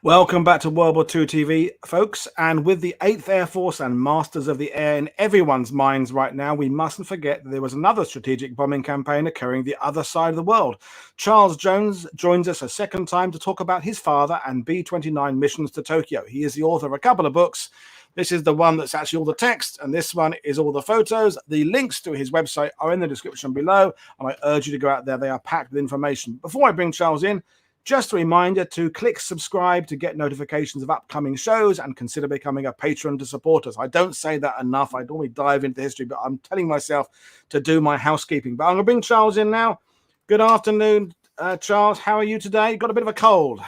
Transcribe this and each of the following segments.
Welcome back to World War II TV, folks. And with the 8th Air Force and Masters of the Air in everyone's minds right now, we mustn't forget that there was another strategic bombing campaign occurring the other side of the world. Charles Jones joins us a second time to talk about his father and B-29 missions to Tokyo. He is the author of a couple of books. This is the one that's actually all the text, and this one is all the photos. The links to his website are in the description below, and I urge you to go out there. They are packed with information. Before I bring Charles in, just a reminder to click subscribe to get notifications of upcoming shows and consider becoming a patron to support us. I don't say that enough. I normally dive into history, but I'm telling myself to do my housekeeping. But I'm going to bring Charles in now. Good afternoon, Charles. How are you today? You've got a bit of a cold.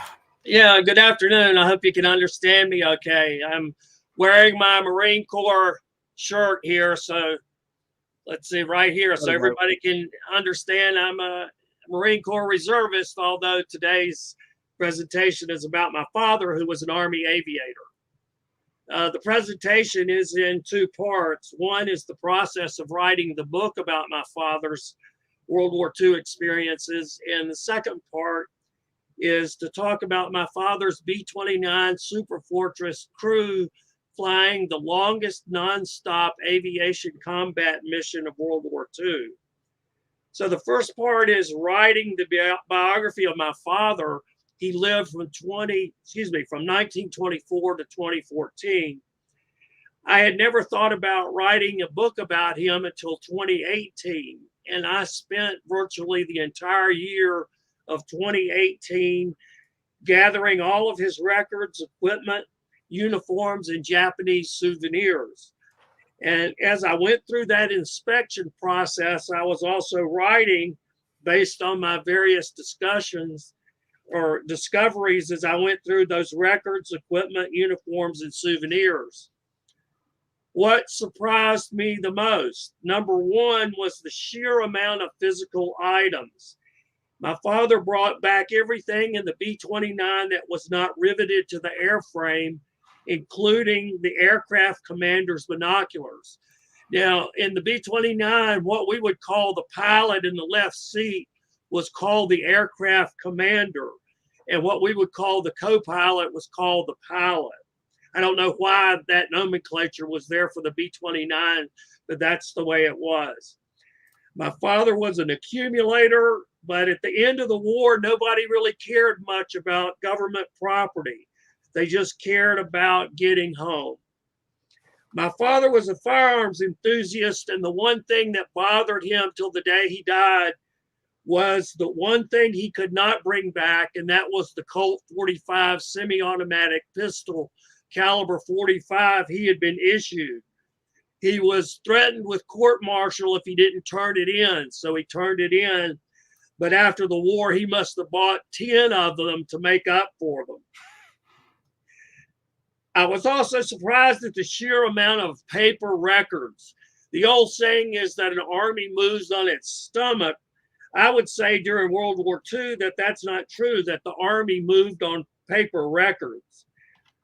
Yeah, good afternoon. I hope you can understand me okay. I'm wearing my Marine Corps shirt here, so let's see right here so everybody can understand I'm a Marine Corps reservist, although today's presentation is about my father, who was an Army aviator. The presentation is in two parts. One is the process of writing the book about my father's World War II experiences, and the second part is to talk about my father's B-29 Super Fortress crew flying the longest nonstop aviation combat mission of World War II. So the first part is writing the biography of my father. He lived from 1924 to 2014. I had never thought about writing a book about him until 2018. And I spent virtually the entire year of 2018 gathering all of his records, equipment, uniforms, and Japanese souvenirs. And as I went through that inspection process, I was also writing based on my various discussions or discoveries as I went through those records, equipment, uniforms, and souvenirs. What surprised me the most, number one, was the sheer amount of physical items. My father brought back everything in the B-29 that was not riveted to the airframe, including the aircraft commander's binoculars. Now, in the B-29, what we would call the pilot in the left seat was called the aircraft commander, and what we would call the co-pilot was called the pilot. I don't know why that nomenclature was there for the B-29, but that's the way it was. My father was an accumulator, but at the end of the war, nobody really cared much about government property. They just cared about getting home. My father was a firearms enthusiast, and the one thing that bothered him till the day he died was the one thing he could not bring back, and that was the Colt 45 semi-automatic pistol, caliber 45 he had been issued. He was threatened with court-martial if he didn't turn it in, so he turned it in. But after the war, he must have bought 10 of them to make up for them. I was also surprised at the sheer amount of paper records. The old saying is that an army moves on its stomach. I would say during World War II that that's not true, that the army moved on paper records.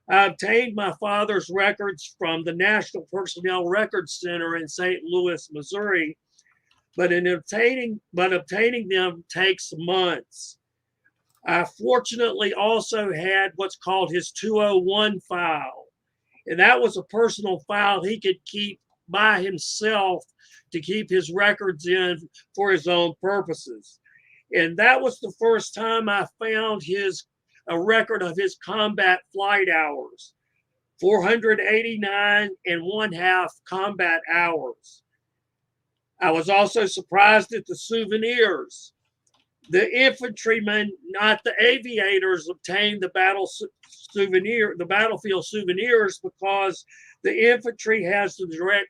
I obtained my father's records from the National Personnel Records Center in St. Louis, Missouri, but obtaining them takes months. I fortunately also had what's called his 201 file. And that was a personal file he could keep by himself to keep his records in for his own purposes. And that was the first time I found a record of his combat flight hours, 489.5 combat hours. I was also surprised at the souvenirs. The infantrymen, not the aviators, obtained the battlefield souvenirs because the infantry has the direct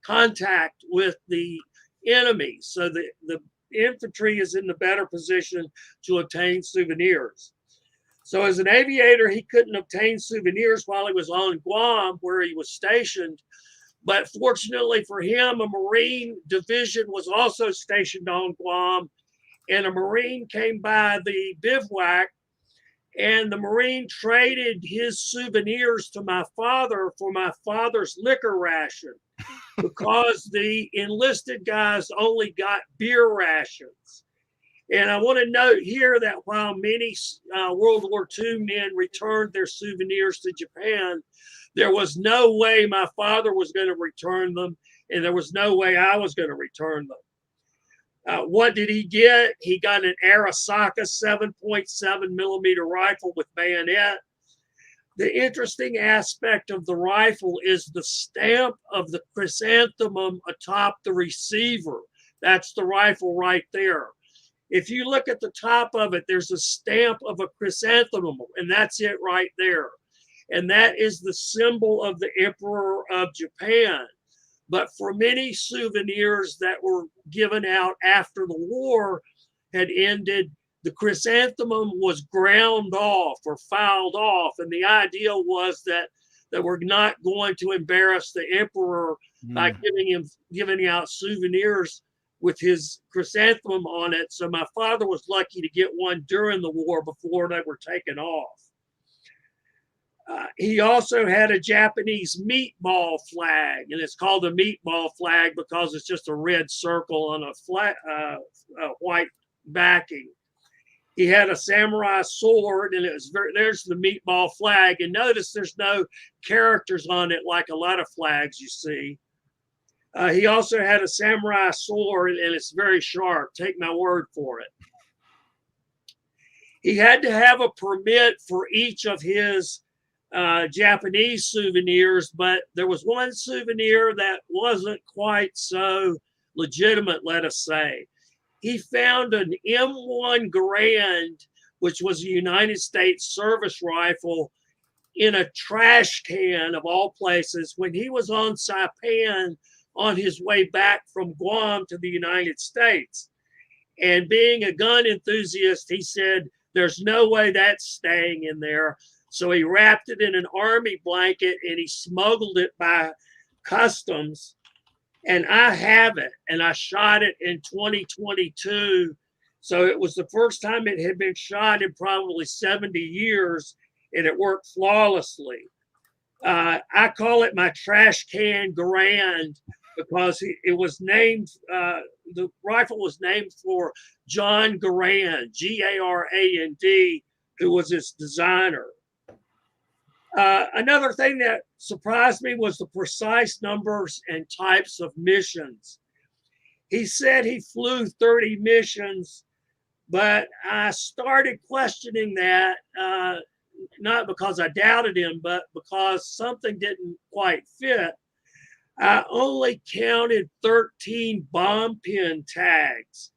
contact with the enemy. So the infantry is in the better position to obtain souvenirs. So as an aviator, he couldn't obtain souvenirs while he was on Guam, where he was stationed. But fortunately for him, a Marine division was also stationed on Guam, and a Marine came by the bivouac, and the Marine traded his souvenirs to my father for my father's liquor ration because the enlisted guys only got beer rations. And I want to note here that while many World War II men returned their souvenirs to Japan, there was no way my father was going to return them, and there was no way I was going to return them. What did he get? He got an Arisaka 7.7 millimeter rifle with bayonet. The interesting aspect of the rifle is the stamp of the chrysanthemum atop the receiver. That's the rifle right there. If you look at the top of it, there's a stamp of a chrysanthemum, and that's it right there. And that is the symbol of the Emperor of Japan. But for many souvenirs that were given out after the war had ended, the chrysanthemum was ground off or filed off. And the idea was that we're not going to embarrass the emperor by giving out souvenirs with his chrysanthemum on it. So my father was lucky to get one during the war before they were taken off. He also had a Japanese meatball flag, and it's called a meatball flag because it's just a red circle on a white backing. He had a samurai sword, and there's the meatball flag. And notice there's no characters on it like a lot of flags you see. He also had a samurai sword, and it's very sharp. Take my word for it. He had to have a permit for each of his Japanese souvenirs, but there was one souvenir that wasn't quite so legitimate, let us say. He found an M1 Garand, which was a United States service rifle, in a trash can of all places when he was on Saipan on his way back from Guam to the United States. And being a gun enthusiast, he said, there's no way that's staying in there. So he wrapped it in an army blanket and he smuggled it by customs. And I have it, and I shot it in 2022. So it was the first time it had been shot in probably 70 years, and it worked flawlessly. I call it my trash can Garand because it was named, the rifle was named for John Garand, Garand, who was its designer. Another thing that surprised me was the precise numbers and types of missions. He said he flew 30 missions, but I started questioning that, not because I doubted him, but because something didn't quite fit. I only counted 13 bomb pin tags.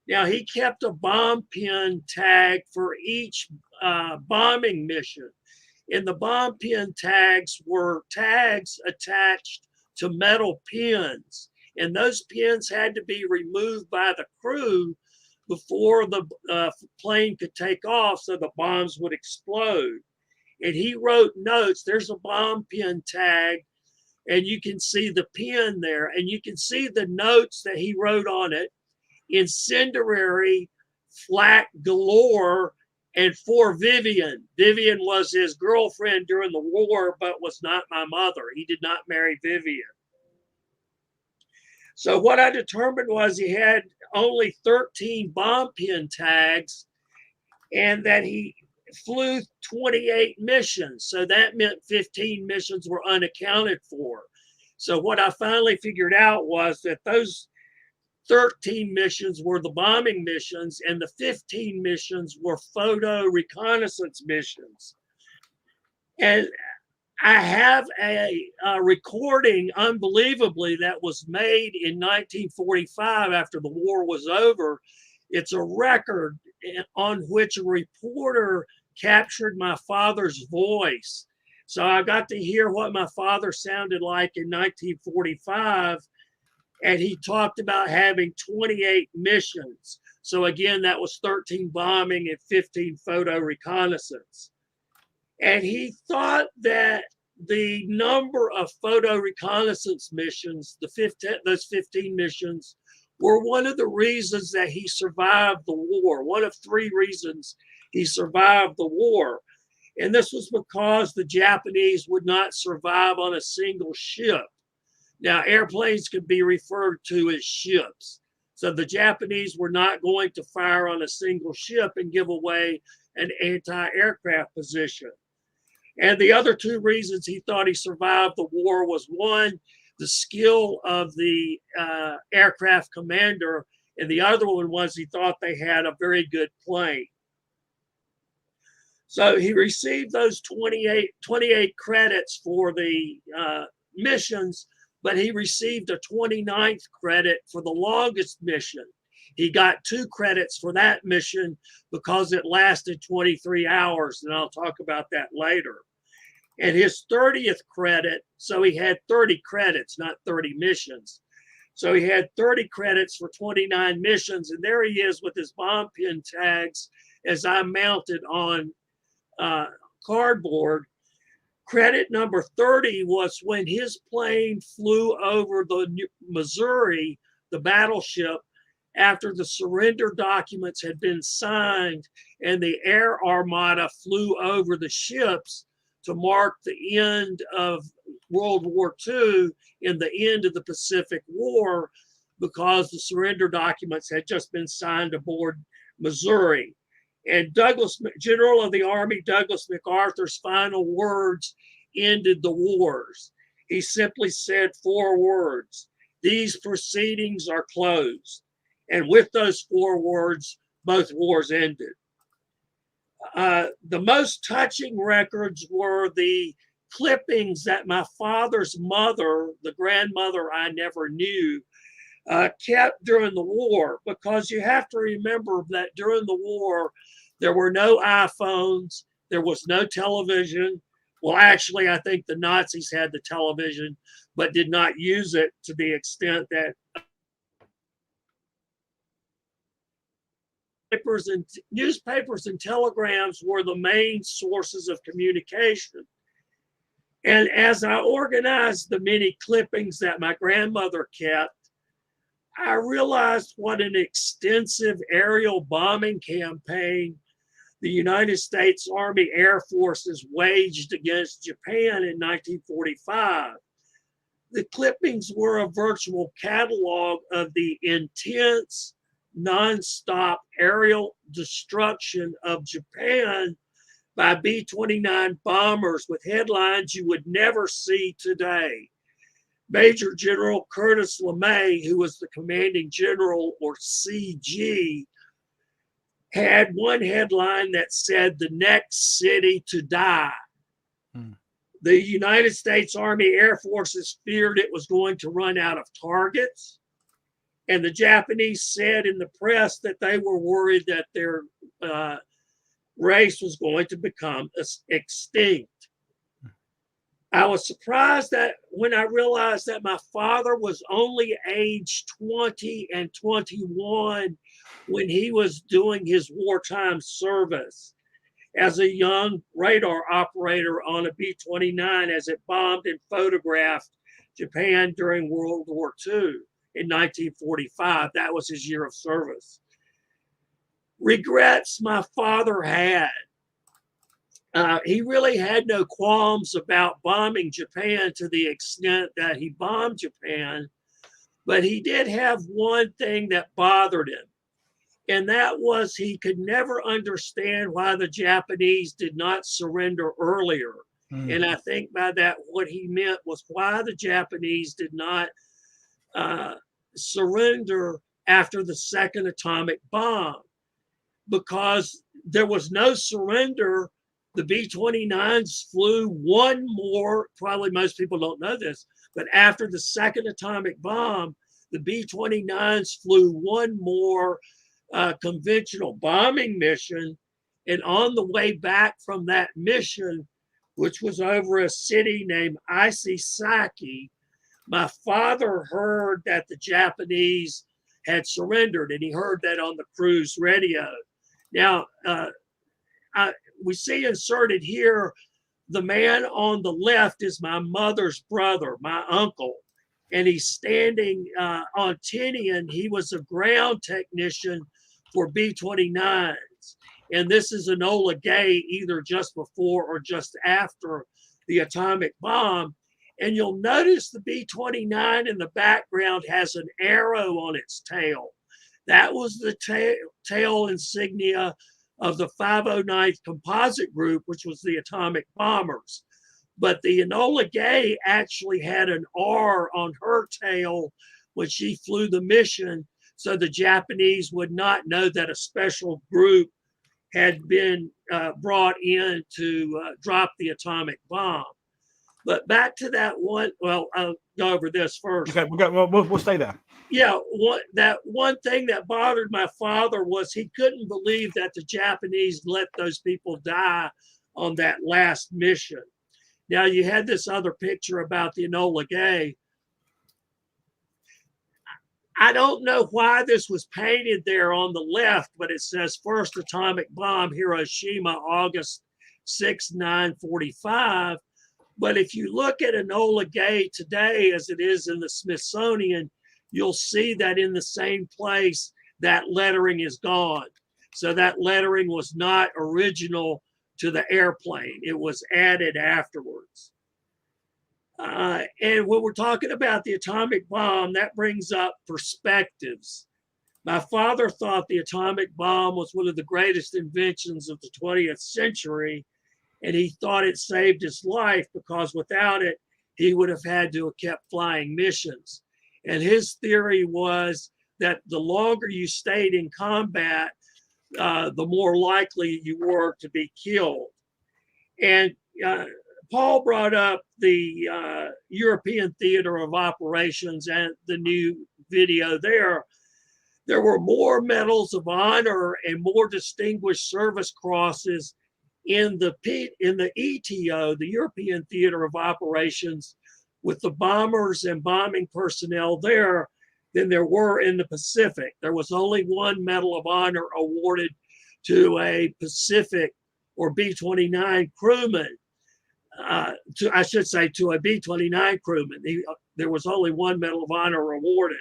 Now, he kept a bomb pin tag for each bombing mission. And the bomb pin tags were tags attached to metal pins. And those pins had to be removed by the crew before the plane could take off so the bombs would explode. And he wrote notes. There's a bomb pin tag, and you can see the pin there. And you can see the notes that he wrote on it: incendiary, flak galore, and for Vivian. Vivian was his girlfriend during the war, but was not my mother. He did not marry Vivian. So what I determined was he had only 13 bomb pin tags and that he flew 28 missions. So that meant 15 missions were unaccounted for. So what I finally figured out was that those 13 missions were the bombing missions, and the 15 missions were photo reconnaissance missions. And I have a recording, unbelievably, that was made in 1945 after the war was over. It's a record on which a reporter captured my father's voice. So I got to hear what my father sounded like in 1945. And he talked about having 28 missions. So again, that was 13 bombing and 15 photo reconnaissance. And he thought that the number of photo reconnaissance missions, those 15 missions, were one of the reasons that he survived the war. One of 3 reasons he survived the war. And this was because the Japanese would not survive on a single ship. Now, airplanes could be referred to as ships. So the Japanese were not going to fire on a single ship and give away an anti-aircraft position. And the other two reasons he thought he survived the war was, one, the skill of the aircraft commander, and the other one was he thought they had a very good plane. So he received those 28 credits for the missions, but he received a 29th credit for the longest mission. He got 2 credits for that mission because it lasted 23 hours, and I'll talk about that later. And his 30th credit, so he had 30 credits, not 30 missions. So he had 30 credits for 29 missions, and there he is with his bomb pin tags as I mounted on cardboard. Credit number 30 was when his plane flew over the Missouri, the battleship, after the surrender documents had been signed and the air armada flew over the ships to mark the end of World War II and the end of the Pacific War, because the surrender documents had just been signed aboard Missouri. And General of the Army Douglas MacArthur's final words ended the wars. He simply said 4 words: "These proceedings are closed." And with those 4 words, both wars ended. The most touching records were the clippings that my father's mother, the grandmother I never knew, kept during the war, because you have to remember that during the war, there were no iPhones, there was no television. Well, actually, I think the Nazis had the television, but did not use it to the extent that newspapers and telegrams were the main sources of communication. And as I organized the many clippings that my grandmother kept, I realized what an extensive aerial bombing campaign the United States Army Air Forces waged against Japan in 1945. The clippings were a virtual catalog of the intense, nonstop aerial destruction of Japan by B-29 bombers with headlines you would never see today. Major General Curtis LeMay, who was the commanding general, or CG, had one headline that said, "The next city to die." The United States Army Air Forces feared it was going to run out of targets. And the Japanese said in the press that they were worried that their race was going to become extinct. I was surprised that when I realized that my father was only age 20 and 21 when he was doing his wartime service as a young radar operator on a B-29 as it bombed and photographed Japan during World War II in 1945. That was his year of service. Regrets my father had. He really had no qualms about bombing Japan to the extent that he bombed Japan, but he did have one thing that bothered him, and that was he could never understand why the Japanese did not surrender earlier. And I think by that, what he meant was why the Japanese did not surrender after the second atomic bomb, because there was no surrender. The B-29s flew one more, probably most people don't know this, but after the second atomic bomb, the B-29s flew one more conventional bombing mission. And on the way back from that mission, which was over a city named Isesaki, my father heard that the Japanese had surrendered, and he heard that on the cruise radio. Now, we see inserted here, the man on the left is my mother's brother, my uncle, and he's standing on Tinian. He was a ground technician for B-29s. And this is Enola Gay, either just before or just after the atomic bomb. And you'll notice the B-29 in the background has an arrow on its tail. That was the tail insignia of the 509th Composite Group, which was the atomic bombers. But the Enola Gay actually had an R on her tail when she flew the mission, so the Japanese would not know that a special group had been brought in to drop the atomic bomb. But back to that one, well, I'll go over this first. Okay, we'll stay there. Yeah, that one thing that bothered my father was he couldn't believe that the Japanese let those people die on that last mission. Now, you had this other picture about the Enola Gay. I don't know why this was painted there on the left, but it says first atomic bomb, Hiroshima, August 6, 945. But if you look at Enola Gay today, as it is in the Smithsonian, you'll see that in the same place, that lettering is gone. So that lettering was not original to the airplane. It was added afterwards. And when we're talking about the atomic bomb, that brings up perspectives. My father thought the atomic bomb was one of the greatest inventions of the 20th century, and he thought it saved his life because without it, he would have had to have kept flying missions. And his theory was that the longer you stayed in combat, the more likely you were to be killed. And Paul brought up the European Theater of Operations and the new video there. There were more medals of honor and more distinguished service crosses in the ETO, the European Theater of Operations, with the bombers and bombing personnel there than there were in the Pacific. There was only one Medal of Honor awarded to a Pacific or B-29 crewman. I should say to a B-29 crewman. There was only one Medal of Honor awarded.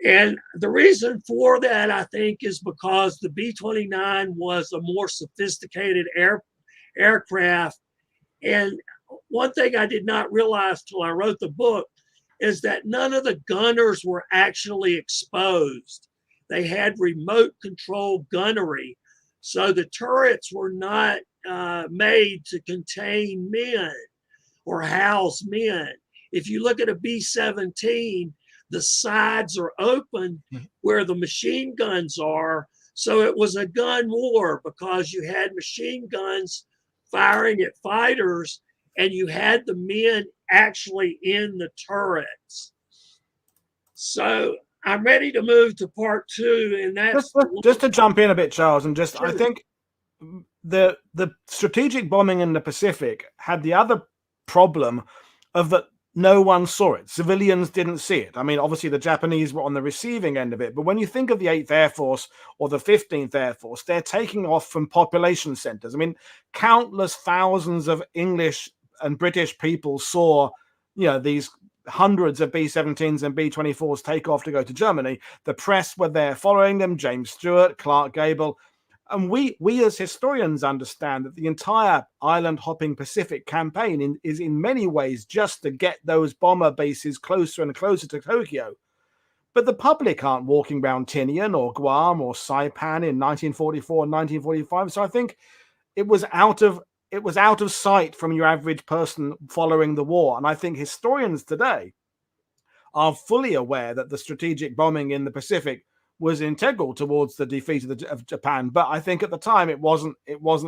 And the reason for that, I think, is because the B-29 was a more sophisticated aircraft. And one thing I did not realize till I wrote the book is that none of the gunners were actually exposed. They had remote control gunnery. So the turrets were not made to contain men or house men. If you look at a B-17, the sides are open where the machine guns are. So it was a gun war because you had machine guns firing at fighters and you had the men actually in the turrets. So I'm ready to move to part two. And that's just to jump in a bit, Charles, and just, sure. I think the strategic bombing in the Pacific had the other problem of that no one saw it. Civilians didn't see it. I mean, obviously the Japanese were on the receiving end of it, but when you think of the 8th Air Force or the 15th Air Force, they're taking off from population centers. I mean, countless thousands of English and British people saw, these hundreds of B-17s and B-24s take off to go to Germany. The press were there following them, James Stewart, Clark Gable. And we as historians understand that the entire island-hopping Pacific campaign is in many ways just to get those bomber bases closer and closer to Tokyo. But the public aren't walking around Tinian or Guam or Saipan in 1944 and 1945. So I think it was out of sight from your average person following the war. And I think historians today are fully aware that the strategic bombing in the Pacific was integral towards the defeat of Japan, but I think at the time it wasn't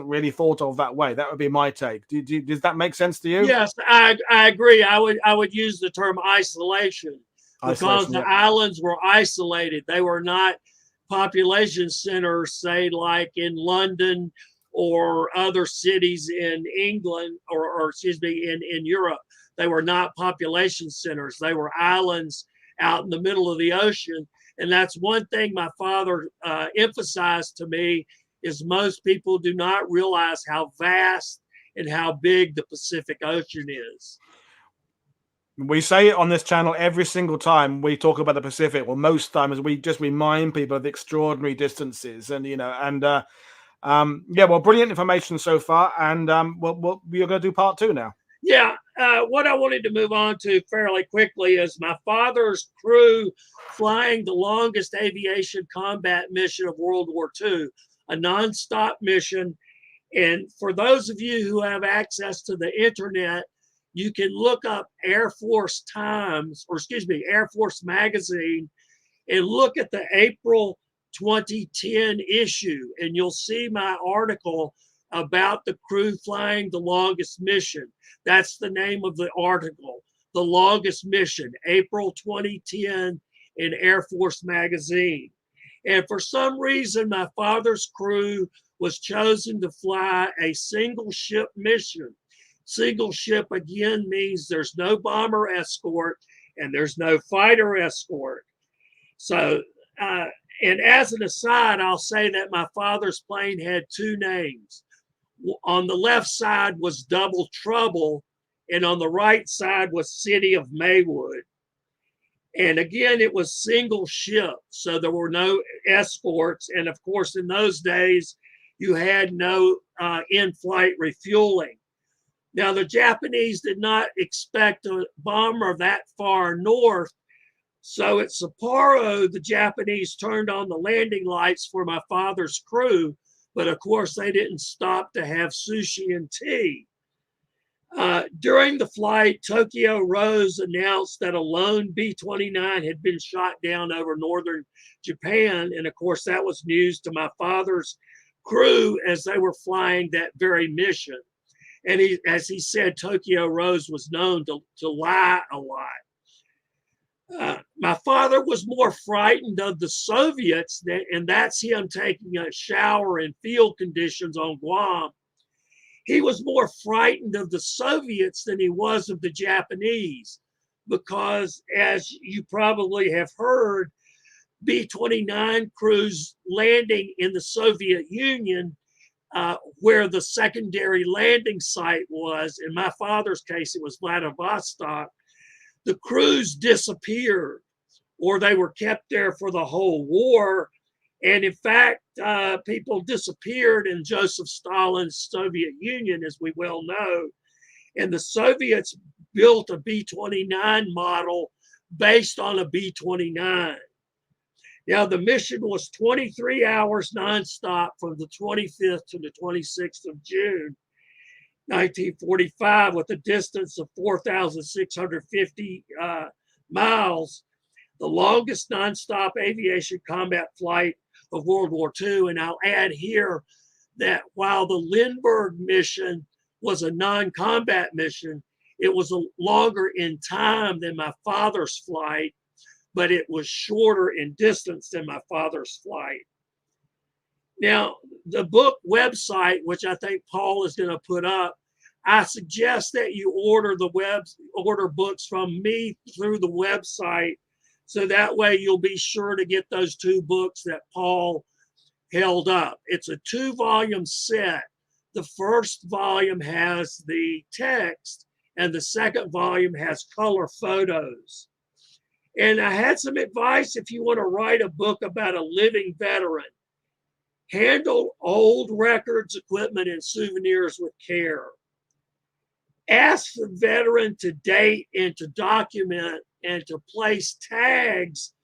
really thought of that way. That would be my take. Does that make sense to you? Yes, I agree. I would use the term isolation because the islands were isolated. They were not population centers, say like in London or other cities in England or excuse me, in Europe. They were not population centers. They were islands out in the middle of the ocean. And that's one thing my father emphasized to me is most people do not realize how vast and how big the Pacific Ocean is. We say it on this channel every single time we talk about the Pacific. Well, most times we just remind people of the extraordinary distances and, well, brilliant information so far. And we're going to do part two now. Yeah. what I wanted to move on to fairly quickly is my father's crew flying the longest aviation combat mission of World War II, a nonstop mission. And for those of you who have access to the internet, you can look up Air Force Times, or excuse me, Air Force Magazine, and look at the April 2010 issue, and you'll see my article about the crew flying the longest mission. That's the name of the article, The Longest Mission, April 2010 in Air Force Magazine. And for some reason, my father's crew was chosen to fly a single ship mission. Single ship again means there's no bomber escort and there's no fighter escort. So, and as an aside, I'll say that my father's plane had two names. On the left side was Double Trouble, and on the right side was City of Maywood. And again, it was single ship, so there were no escorts. And of course, in those days, you had no in-flight refueling. Now, the Japanese did not expect a bomber that far north. So at Sapporo, the Japanese turned on the landing lights for my father's crew. But of course, they didn't stop to have sushi and tea. During the flight, Tokyo Rose announced that a lone B-29 had been shot down over northern Japan. And of course, that was news to my father's crew as they were flying that very mission. And as he said, Tokyo Rose was known to lie a lot. My father was more frightened of the Soviets, and that's him taking a shower in field conditions on Guam. He was more frightened of the Soviets than he was of the Japanese, because as you probably have heard, B-29 crews landing in the Soviet Union, where the secondary landing site was, in my father's case, it was Vladivostok, the crews disappeared, or they were kept there for the whole war. And in fact, people disappeared in Joseph Stalin's Soviet Union, as we well know. And the Soviets built a B-29 model based on a B-29. Now, the mission was 23 hours nonstop from the 25th to the 26th of June, 1945, with a distance of 4,650 miles, the longest nonstop aviation combat flight of World War II. And I'll add here that while the Lindbergh mission was a non-combat mission, it was longer in time than my father's flight, but it was shorter in distance than my father's flight. Now, the book website, which I think Paul is going to put up, I suggest that you order books from me through the website, so that way you'll be sure to get those two books that Paul held up. It's a 2-volume set. The first volume has the text, and the second volume has color photos. And I had some advice if you want to write a book about a living veteran. Handle old records, equipment, and souvenirs with care. Ask the veteran to date and to document and to place tags,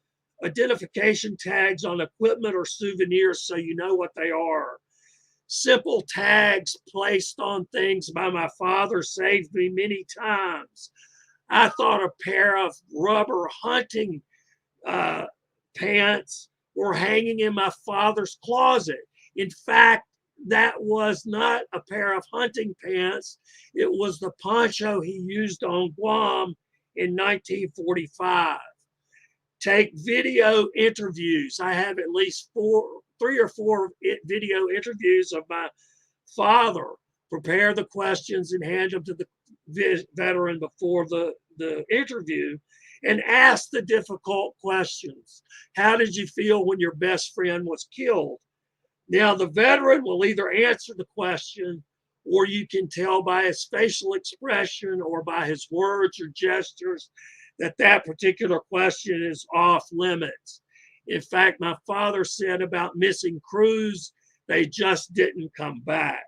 identification tags on equipment or souvenirs so you know what they are. Simple tags placed on things by my father saved me many times. I thought a pair of rubber hunting pants were hanging in my father's closet. In fact, that was not a pair of hunting pants. It was the poncho he used on Guam in 1945. Take video interviews. I have at least 3 or 4 video interviews of my father. Prepare the questions and hand them to the veteran before the interview, and ask the difficult questions. How did you feel when your best friend was killed? Now, the veteran will either answer the question, or you can tell by his facial expression or by his words or gestures that that particular question is off limits. In fact, my father said about missing crews, they just didn't come back.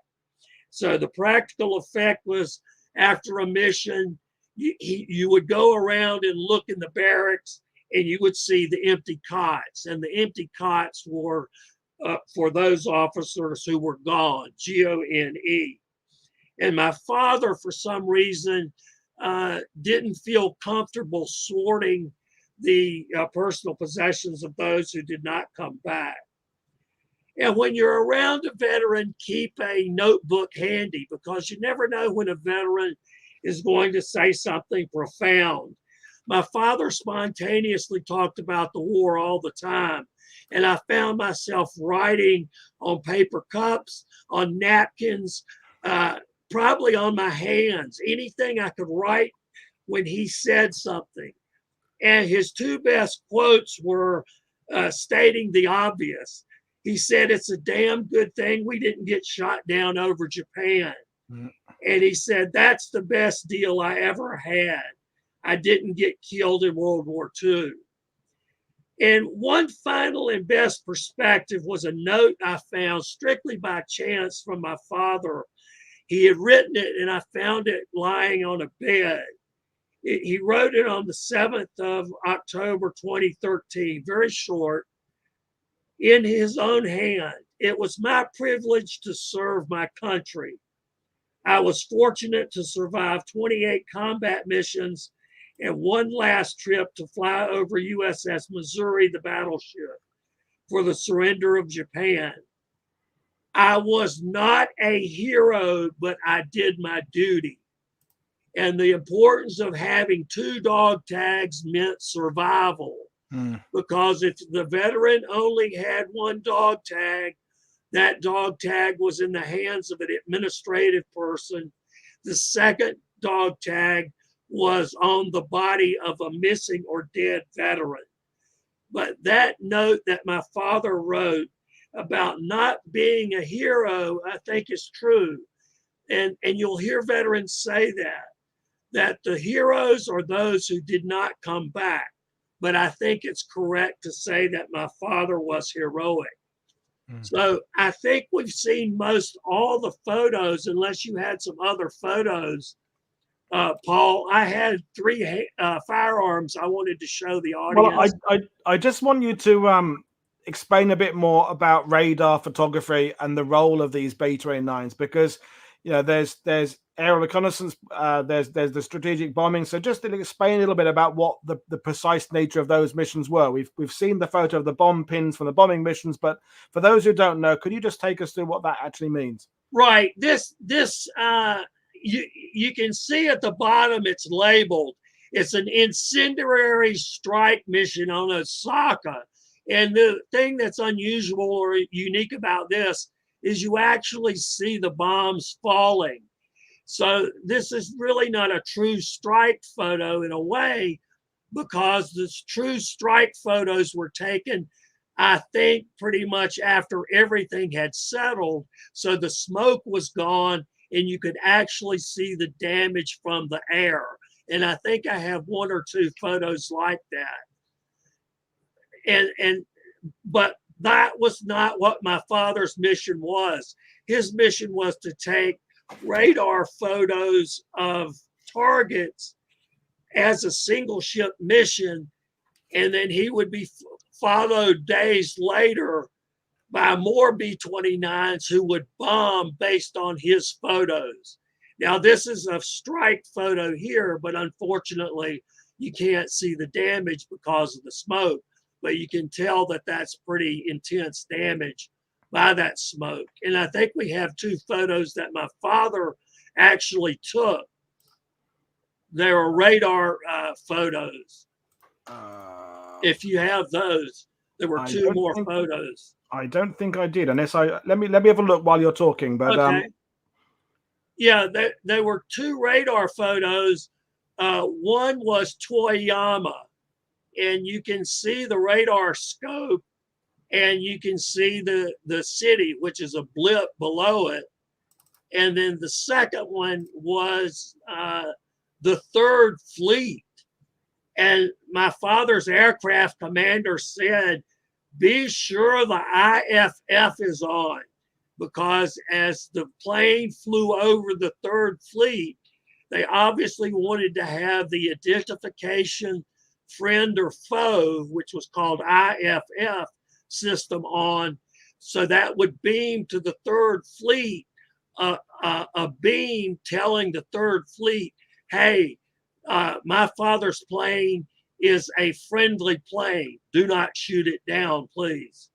So the practical effect was after a mission, you would go around and look in the barracks, and you would see the empty cots, and the empty cots were for those officers who were gone, Gone. And my father, for some reason, didn't feel comfortable sorting the personal possessions of those who did not come back. And when you're around a veteran, keep a notebook handy, because you never know when a veteran is going to say something profound. My father spontaneously talked about the war all the time, and I found myself writing on paper cups, on napkins, probably on my hands, anything I could write when he said something. And his two best quotes were stating the obvious. He said, "It's a damn good thing we didn't get shot down over Japan." Mm. And he said, "That's the best deal I ever had. I didn't get killed in World War II." And one final and best perspective was a note I found strictly by chance from my father. He had written it, and I found it lying on a bed. He wrote it on the 7th of October, 2013, very short, in his own hand. "It was my privilege to serve my country. I was fortunate to survive 28 combat missions and one last trip to fly over USS Missouri, the battleship, for the surrender of Japan. I was not a hero, but I did my duty." And the importance of having 2 dog tags meant survival. Because if the veteran only had 1 dog tag, that dog tag was in the hands of an administrative person. The second dog tag was on the body of a missing or dead veteran. But that note that my father wrote about not being a hero, I think is true. And you'll hear veterans say that the heroes are those who did not come back. But I think it's correct to say that my father was heroic. So I think we've seen most all the photos, unless you had some other photos. Paul, I had 3 firearms I wanted to show the audience. Well, I just want you to explain a bit more about radar photography and the role of these B29s, because there's aerial reconnaissance, there's the strategic bombing. So just to explain a little bit about what the precise nature of those missions were. We've seen the photo of the bomb pins from the bombing missions, but for those who don't know, could you just take us through what that actually means? Right. This you can see at the bottom, it's labeled. It's an incendiary strike mission on Osaka. And the thing that's unusual or unique about this is you actually see the bombs falling. So this is really not a true strike photo in a way, because the true strike photos were taken, I think, pretty much after everything had settled. So the smoke was gone and you could actually see the damage from the air. And I think I have 1 or 2 photos like that. But that was not what my father's mission was. His mission was to take radar photos of targets as a single ship mission, and then he would be followed days later by more B29s who would bomb based on his photos. Now, this is a strike photo here, but unfortunately, you can't see the damage because of the smoke, but you can tell that that's pretty intense damage by that smoke. And I think we have 2 photos that my father actually took. They were radar photos. If you have those, there were 2 more photos. I don't think I did, unless let me have a look while you're talking. But okay. Yeah, there were 2 radar photos. One was Toyama, and you can see the radar scope, and you can see the city, which is a blip below it. And then the second one was the 3rd Fleet. And my father's aircraft commander said, "Be sure the IFF is on," because as the plane flew over the 3rd Fleet, They obviously wanted to have the identification friend or foe, which was called IFF system on, so that would beam to the Third Fleet a beam telling the Third Fleet, hey, my father's plane is a friendly plane. Do not shoot it down, please.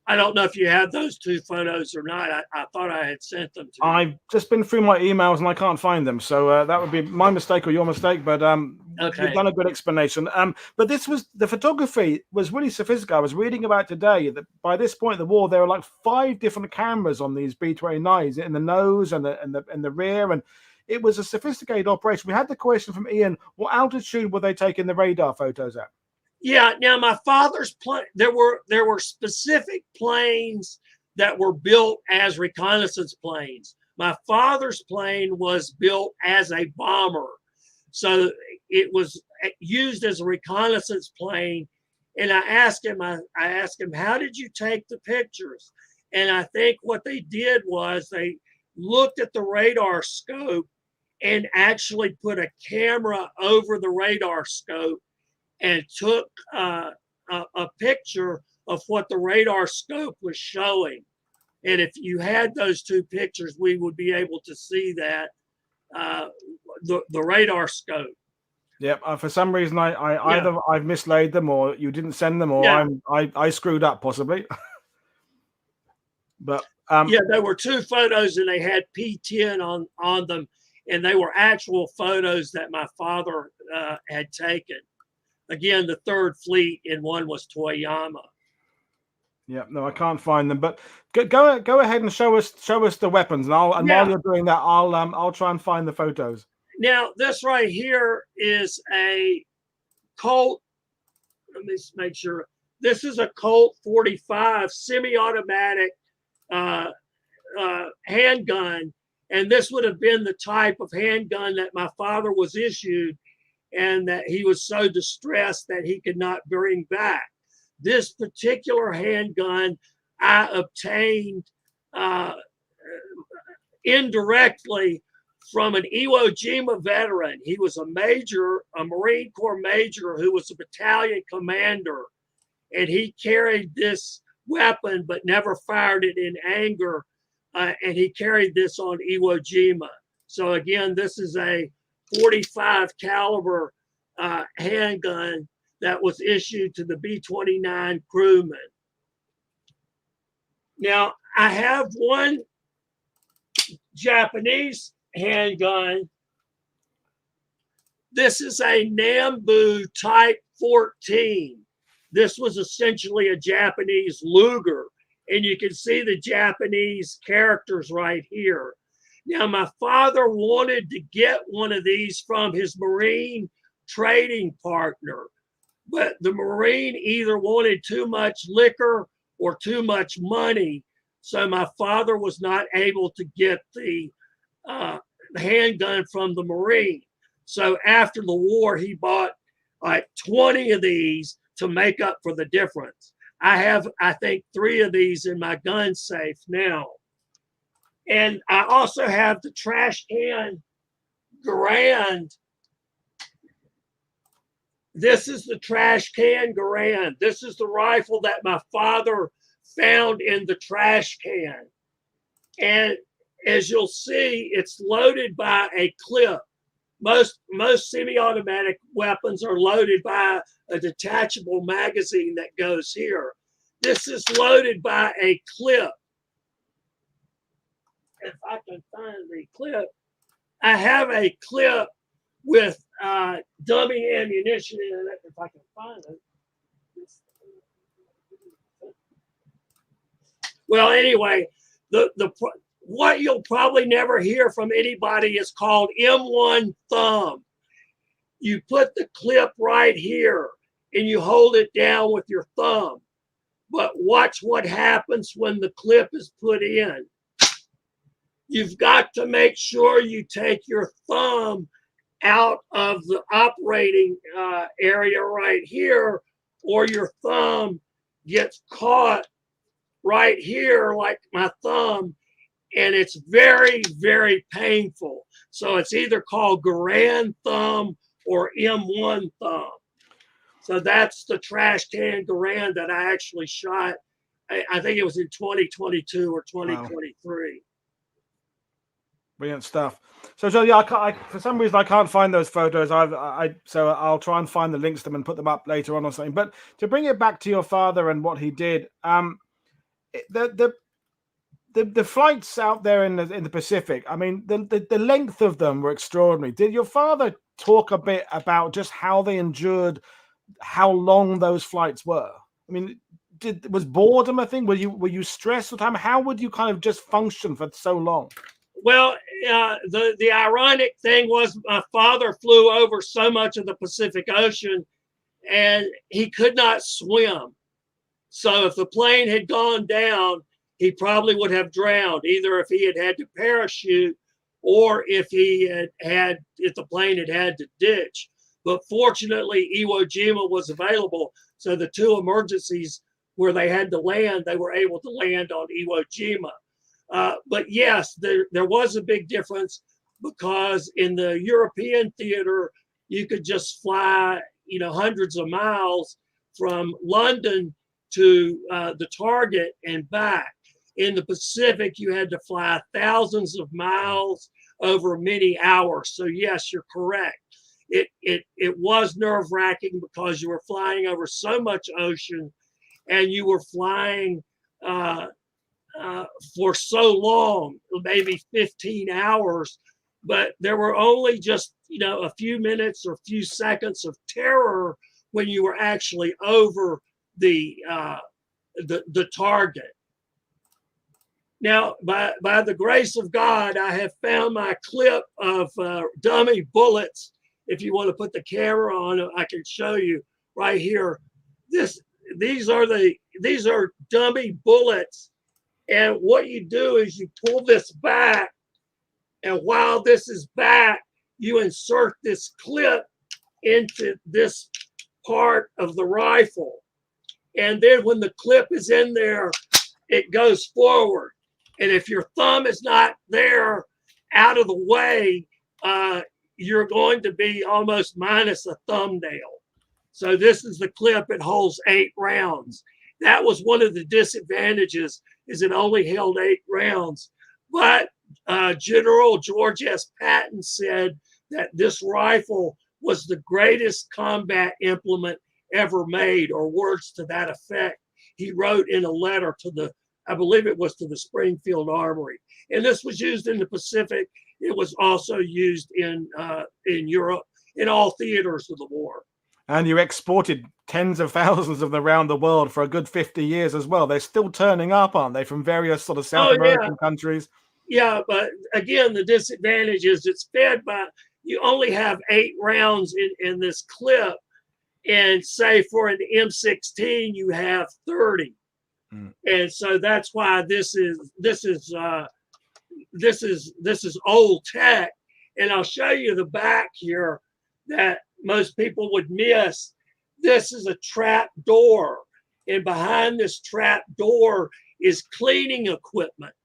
I don't know if you have those two photos or not. I thought I had sent them to you. I've just been through my emails and I can't find them. So that would be my mistake or your mistake. But Okay. you've done a good explanation. But this was, the photography was really sophisticated. I was reading about today that by this point in the war, there were like 5 different cameras on these B29s in the nose and the rear. And it was a sophisticated operation. We had the question from Ian, what altitude were they taking the radar photos at? Yeah, now my father's plane, there were specific planes that were built as reconnaissance planes. My father's plane was built as a bomber. So it was used as a reconnaissance plane. And I asked him, how did you take the pictures? And I think what they did was they looked at the radar scope and actually put a camera over the radar scope and took a picture of what the radar scope was showing. And if you had those 2 pictures, we would be able to see that, the radar scope. Yep. For some reason, either I've mislaid them, or you didn't send them, or I screwed up possibly. But yeah, there were 2 photos, and they had P10 on them, and they were actual photos that my father had taken. Again, the Third Fleet, and one was Toyama. Yeah, no, I can't find them. But go ahead and show us the weapons, and while you're doing that, I'll try and find the photos. Now, this right here is a Colt. Let me make sure. This is a Colt 45 semi-automatic handgun, and this would have been the type of handgun that my father was issued, and that he was so distressed that he could not bring back. This particular handgun I obtained indirectly from an Iwo Jima veteran. He was a Marine Corps major who was a battalion commander, and he carried this weapon but never fired it in anger, and he carried this on Iwo Jima. So again, this is a 45 caliber handgun that was issued to the B29 crewmen. Now, I have one Japanese handgun. This is a Nambu Type 14. This was essentially a Japanese Luger, and you can see the Japanese characters right here. Now, my father wanted to get one of these from his Marine trading partner, but the Marine either wanted too much liquor or too much money, so my father was not able to get the handgun from the Marine. So after the war, he bought like 20 of these to make up for the difference. I have, I think, 3 of these in my gun safe now. And I also have the trash can Garand. This is the trash can Garand. This is the rifle that my father found in the trash can. And as you'll see, it's loaded by a clip. Most semi-automatic weapons are loaded by a detachable magazine that goes here. This is loaded by a clip. If I can find the clip, I have a clip with dummy ammunition in it. If I can find it. Well, anyway, what you'll probably never hear from anybody is called M1 thumb. You put the clip right here and you hold it down with your thumb. But watch what happens when the clip is put in. You've got to make sure you take your thumb out of the operating area right here, or your thumb gets caught right here, like my thumb, and it's very, very painful. So it's either called Garand thumb or M1 thumb. So that's the trash can Garand that I actually shot. I think it was in 2022 or 2023. Wow. Brilliant stuff. So, Joe, yeah, for some reason I can't find those photos. So I'll try and find the links to them and put them up later on or something. But to bring it back to your father and what he did, the flights out there in the Pacific, I mean, the length of them were extraordinary. Did your father talk a bit about just how they endured, how long those flights were? I mean, was boredom a thing? Were you stressed all the time? How would you kind of just function for so long? Well, the ironic thing was my father flew over so much of the Pacific Ocean and he could not swim. So if the plane had gone down, he probably would have drowned, either if he had to parachute or if if the plane had to ditch. But fortunately, Iwo Jima was available. So the two emergencies where they had to land, they were able to land on Iwo Jima. But yes, there was a big difference because in the European theater, you could just fly, hundreds of miles from London to the target and back. In the Pacific, you had to fly thousands of miles over many hours. So yes, you're correct. It was nerve-wracking because you were flying over so much ocean and you were flying for so long, maybe 15 hours, but there were only just, a few minutes or a few seconds of terror when you were actually over the target. Now, by the grace of God, I have found my clip of dummy bullets. If you want to put the camera on, I can show you right here. These are dummy bullets. And what you do is you pull this back, and while this is back, you insert this clip into this part of the rifle. And then when the clip is in there, it goes forward. And if your thumb is not there out of the way, you're going to be almost minus a thumbnail. So this is the clip. It holds 8 rounds. That was one of the disadvantages, is it only held 8 rounds. But General George S. Patton said that this rifle was the greatest combat implement ever made, or words to that effect. He wrote in a letter to I believe it was to the Springfield Armory. And this was used in the Pacific. It was also used in Europe, in all theaters of the war. And you exported tens of thousands of them around the world for a good 50 years as well. They're still turning up, aren't they, from various sort of South American countries? Yeah, but again, the disadvantage is it's fed by, you only have 8 rounds in this clip. And say for an M16, you have 30. And so that's why this is old tech. And I'll show you the back here that most people would miss. This is a trap door, and behind this trap door is cleaning equipment.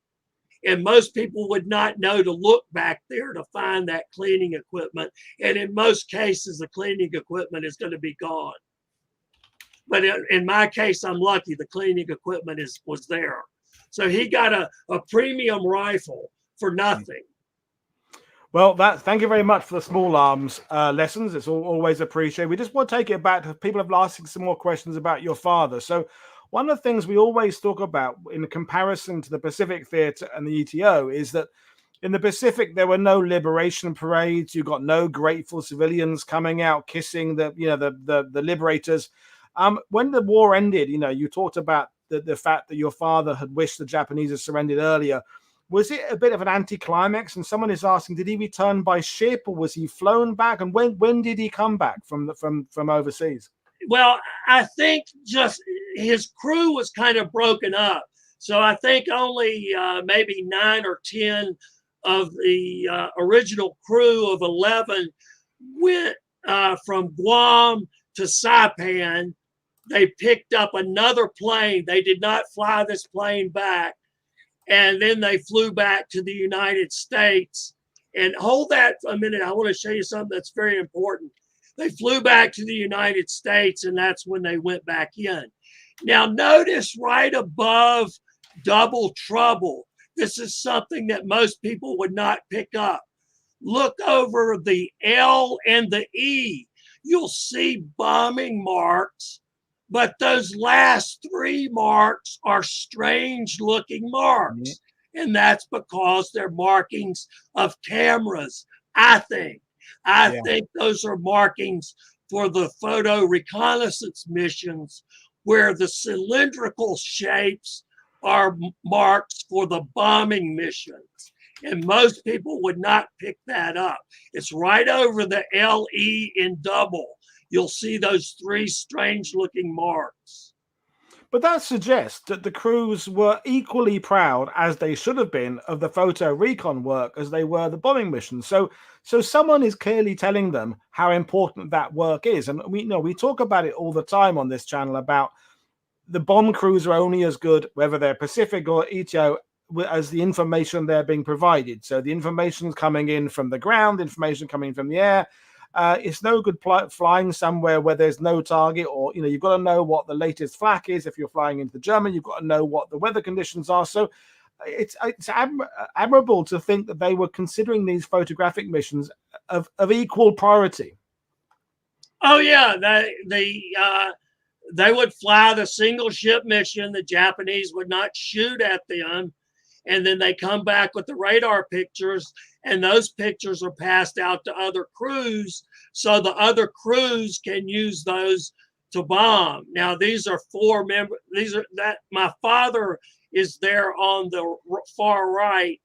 And most people would not know to look back there to find that cleaning equipment. And in most cases, the cleaning equipment is going to be gone. But in my case, I'm lucky. The cleaning equipment was there. So he got a premium rifle for nothing. Well, thank you very much for the small arms lessons. It's always appreciated. We just want to take it back to people have asking some more questions about your father. So one of the things we always talk about in comparison to the Pacific Theater and the ETO is that in the Pacific, there were no liberation parades. You got no grateful civilians coming out kissing the liberators. When the war ended, you talked about the fact that your father had wished the Japanese had surrendered earlier. Was it a bit of an anticlimax? And someone is asking, did he return by ship or was he flown back? And when did he come back from overseas? Well, I think just his crew was kind of broken up. So I think only maybe 9 or 10 of the original crew of 11 went from Guam to Saipan. They picked up another plane. They did not fly this plane back. And then they flew back to the United States. And hold that a minute. I want to show you something that's very important. They flew back to the United States, and that's when they went back in. Now, notice right above Double Trouble, this is something that most people would not pick up. Look over the L and the E. You'll see bombing marks, but those last three marks are strange looking marks. Mm-hmm. And that's because they're markings of cameras, I think. I think those are markings for the photo reconnaissance missions, where the cylindrical shapes are marks for the bombing missions. And most people would not pick that up. It's right over the LE in double. You'll see those three strange looking marks. But that suggests that the crews were equally proud, as they should have been, of the photo recon work as they were the bombing missions. So someone is clearly telling them how important that work is. And we talk about it all the time on this channel about the bomb crews are only as good, whether they're Pacific or ETO, as the information they're being provided. So the information coming in from the ground, information coming in from the air. It's no good flying somewhere where there's no target, or you've got to know what the latest flak is. If you're flying into Germany, you've got to know what the weather conditions are. So it's admirable to think that they were considering these photographic missions of equal priority. Oh yeah, they would fly the single ship mission. The Japanese would not shoot at them. And then they come back with the radar pictures, and those pictures are passed out to other crews, so the other crews can use those to bomb. Now, these are four members. My father is there on the far right.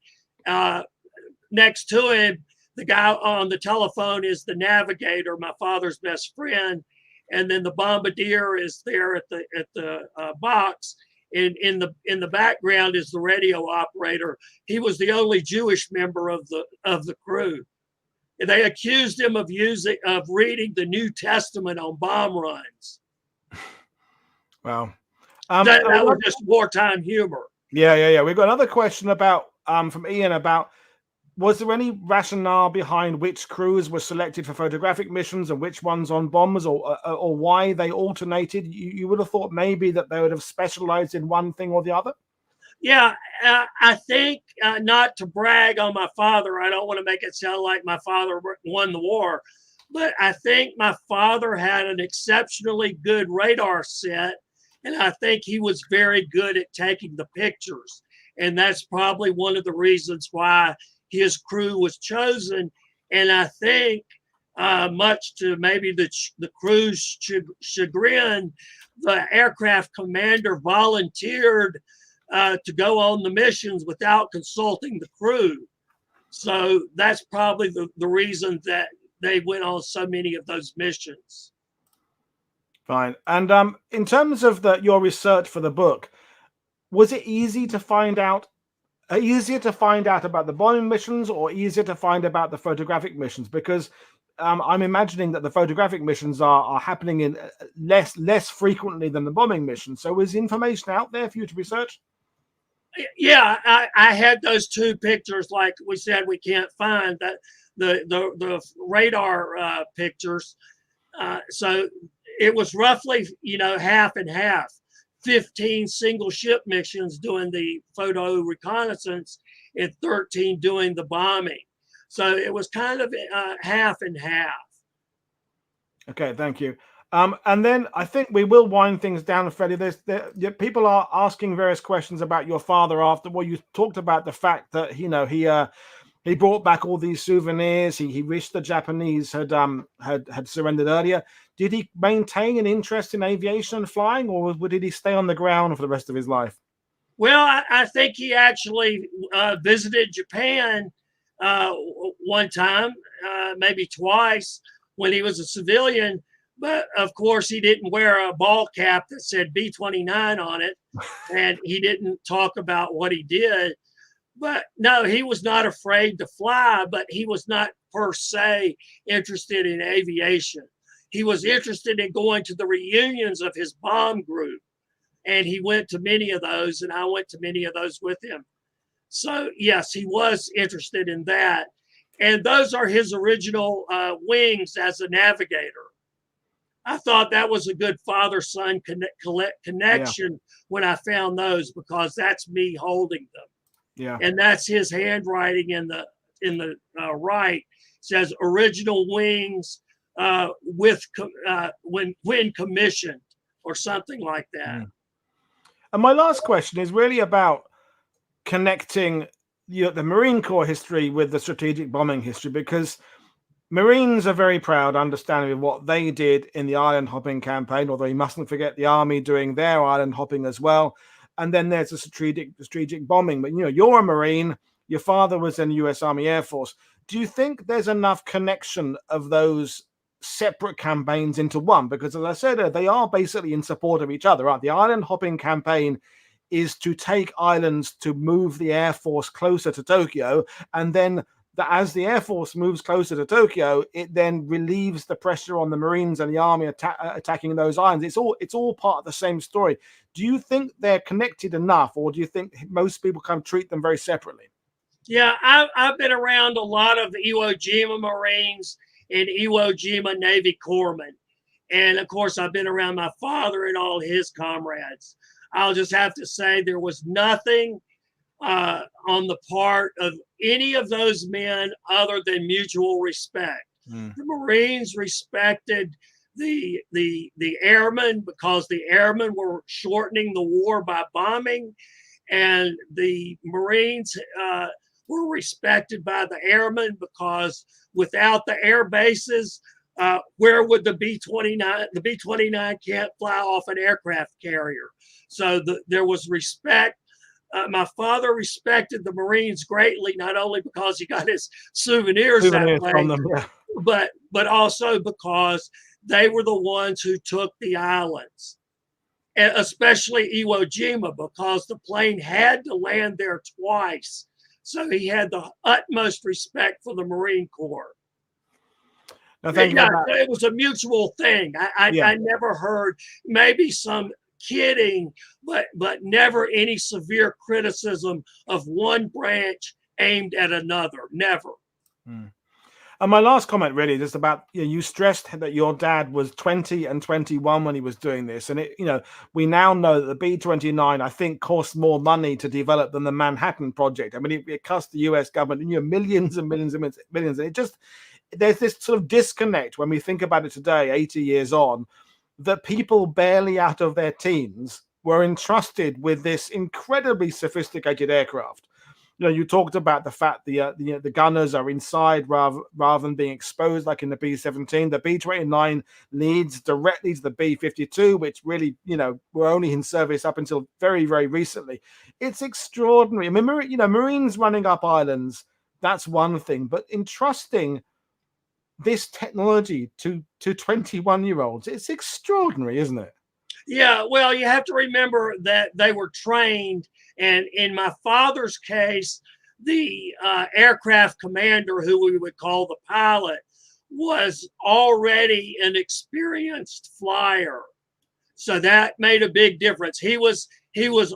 Next to him, the guy on the telephone is the navigator, my father's best friend. And then the bombardier is there at the box. In the background is the radio operator. He was the only Jewish member of the crew. And they accused him of reading the New Testament on bomb runs. Wow, that was just wartime humor. Yeah. We've got another question about from Ian about, was there any rationale behind which crews were selected for photographic missions and which ones on bombers, or why they alternated? You would have thought maybe that they would have specialized in one thing or the other. Yeah, I think, not to brag on my father, I don't want to make it sound like my father won the war, but I think my father had an exceptionally good radar set, and I think he was very good at taking the pictures. And that's probably one of the reasons why his crew was chosen. And I think, much to maybe the crew's chagrin, the aircraft commander volunteered to go on the missions without consulting the crew. So that's probably the reason that they went on so many of those missions. Fine. And in terms of your research for the book, was it easier to find out about the bombing missions, or easier to find about the photographic missions? Because I'm imagining that the photographic missions are happening in less frequently than the bombing missions. So is information out there for you to research? Yeah, I had those two pictures, like we said, we can't find that the radar pictures. So it was roughly, half and half. 15 single ship missions doing the photo reconnaissance and 13 doing the bombing. So it was kind of half and half. Okay, thank you. And then I think we will wind things down, Freddie. People are asking various questions about your father after. Well, you talked about the fact that he brought back all these souvenirs. He wished the Japanese had surrendered earlier. Did he maintain an interest in aviation and flying, or did he stay on the ground for the rest of his life? Well, I think he actually visited Japan one time, maybe twice, when he was a civilian. But of course, he didn't wear a ball cap that said B29 on it, and he didn't talk about what he did. But no, he was not afraid to fly, but he was not per se interested in aviation. He was interested in going to the reunions of his bomb group, and he went to many of those, and I went to many of those with him. So yes, he was interested in that. And those are his original wings as a navigator. I thought that was a good father-son connection when I found those, because that's me holding them. Yeah. And that's his handwriting in the right. It says original wings when commissioned, or something like that. And my last question is really about connecting the Marine Corps history with the strategic bombing history, because Marines are very proud, understanding of what they did in the island hopping campaign, although you mustn't forget the Army doing their island hopping as well. And then there's the strategic bombing. But, you're a Marine, your father was in the US Army Air Force. Do you think there's enough connection of those separate campaigns into one? Because, as I said, they are basically in support of each other, right? The island hopping campaign is to take islands to move the Air Force closer to Tokyo, and then as the Air Force moves closer to Tokyo, it then relieves the pressure on the Marines and the Army attacking those islands. It's all part of the same story. Do you think they're connected enough, or do you think most people kind of treat them very separately? Yeah, I've been around a lot of the Iwo Jima Marines and Iwo Jima Navy Corpsmen. And of course, I've been around my father and all his comrades. I'll just have to say there was nothing on the part of any of those men other than mutual respect. The Marines respected the airmen, because the airmen were shortening the war by bombing, and the Marines were respected by the airmen, because without the air bases, where would the B-29? The B-29 can't fly off an aircraft carrier. So there was respect. My father respected the Marines greatly, not only because he got his souvenirs that way, from them, yeah. but also because they were the ones who took the islands, and especially Iwo Jima, because the plane had to land there twice. So he had the utmost respect for the Marine Corps. No, thank you. It was a mutual thing. I never heard, maybe some kidding, but never any severe criticism of one branch aimed at another. Never. And my last comment really just about, you stressed that your dad was 20 and 21 when he was doing this. And we now know that the B-29, I think, cost more money to develop than the Manhattan Project. I mean, it cost the US government millions and millions and millions. And there's this sort of disconnect when we think about it today, 80 years on, that people barely out of their teens were entrusted with this incredibly sophisticated aircraft. You talked about the fact the gunners are inside rather than being exposed like in the B-17. The B-29 leads directly to the B-52, which really, were only in service up until very, very recently. It's extraordinary. I mean, Marines running up islands, that's one thing, but entrusting this technology to 21-year-olds, it's extraordinary, isn't it? Yeah, well, you have to remember that they were trained, and in my father's case, the aircraft commander, who we would call the pilot, was already an experienced flyer. So that made a big difference. He was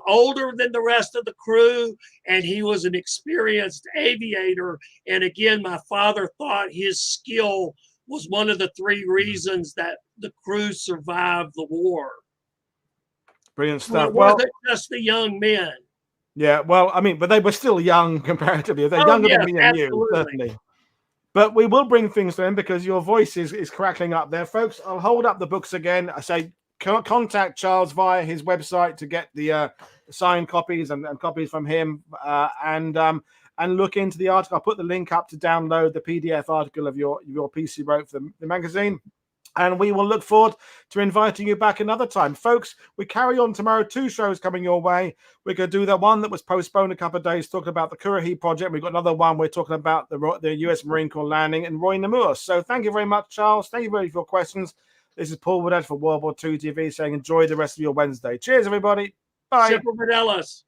older than the rest of the crew, and he was an experienced aviator. And again, my father thought his skill was one of the three reasons that the crew survived the war. Brilliant stuff. It wasn't just the young men. Yeah, well, I mean, but they were still young comparatively. They're younger than me and you, certainly. But we will bring things to them because your voice is crackling up there, folks. I'll hold up the books again. I say contact Charles via his website to get the signed copies and copies from him, and look into the article. I'll put the link up to download the PDF article of your piece you wrote for the magazine. And we will look forward to inviting you back another time. Folks, we carry on tomorrow. 2 shows coming your way. We're going to do the one that was postponed a couple of days, talking about the Kurihi project. We've got another one. We're talking about the US Marine Corps landing and Roy Namur. So thank you very much, Charles. Thank you very much for your questions. This is Paul Woodadge for World War II TV saying enjoy the rest of your Wednesday. Cheers, everybody. Bye. Semper Fidelis.